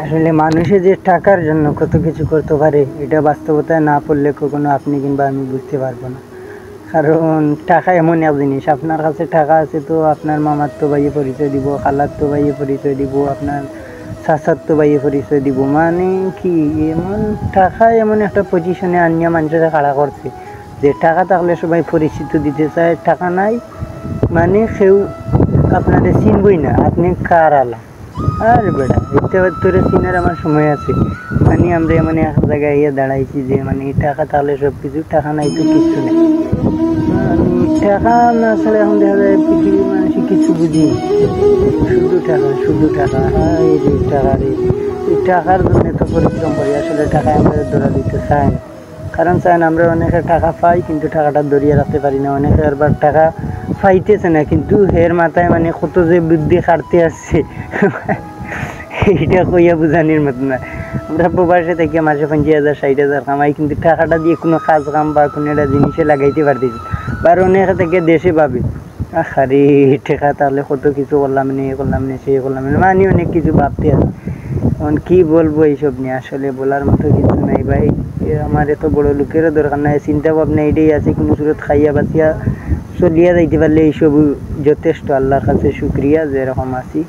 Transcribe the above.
আসলে মানুষে যে টাকার জন্য কত কিছু করতে পারে এটা বাস্তবতায় না পড়লে কখনো আপনি কিংবা আমি বুঝতে পারবো না। কারণ টাকা এমন এক জিনিস, আপনার কাছে টাকা আছে তো আপনার মামাতো ভাইয়ে পরিচয় দিব, খালাতো ভাইয়ে পরিচয় দিব, আপনার চাচাতো ভাইয়ে পরিচয় দিব। মানে কি এমন টাকা এমন একটা পজিশনে আনিয়া মানুষেরা খাড়া করছে যে টাকা থাকলে সবাই পরিচিত দিতে চায়, টাকা নাই মানে কেউ আপনাদের চিনবই না, আপনি কার আলা। আর বেড়া এটা তোরে চিনার আমার সময় আছে। মানে আমরা মানে এক জায়গায় ইয়ে দাঁড়াইছি যে মানে টাকা তাহলে সব কিছু, টাকা নাই তো কিছু নেই। টাকা না ছাড়া এখন দেখা যায় পৃথিবীর মানুষ কিছু বুঝি, শুধু টাকা শুধু টাকা। এই রে টাকা রে, এই টাকার জন্য তো পরিশ্রম করি, আসলে টাকা আমাদের ধরা দিতে চায় না। কারণ চায় না, আমরা অনেকে টাকা পাই কিন্তু টাকাটা ধরিয়ে রাখতে পারি না, অনেকে আবার টাকা পাইতেছে না কিন্তু এর মাথায় মানে কত যে বুদ্ধি কাটতে আসছে এইটা কইয়া বুঝানির মতো না। আমরা প্রবাসে থেকে মাসে 50,000 60,000 কামাই কিন্তু টাকাটা দিয়ে কোনো কাজ কাম বা কোনো একটা জিনিসে লাগাইতে পারতেছি। বা অনেকে থেকে দেশে পাবে আরে টাকা তাহলে কত কিছু করলাম না, এ করলাম না, সে করলাম না, মানে অনেক কিছু ভাবতে আছে। এখন কি বলবো এইসব নিয়ে, আসলে বলার মতো কিছু নাই ভাই। আমার এত বড় লোকেরও দরকার নাই, চিন্তা ভাবনা এটাই আছে কোনো সুরত খাইয়া বাঁচিয়া চলিয়া যাইতে পারলে এইসব যথেষ্ট। আল্লাহর কাছে শুক্রিয়া যে এরকম আছি।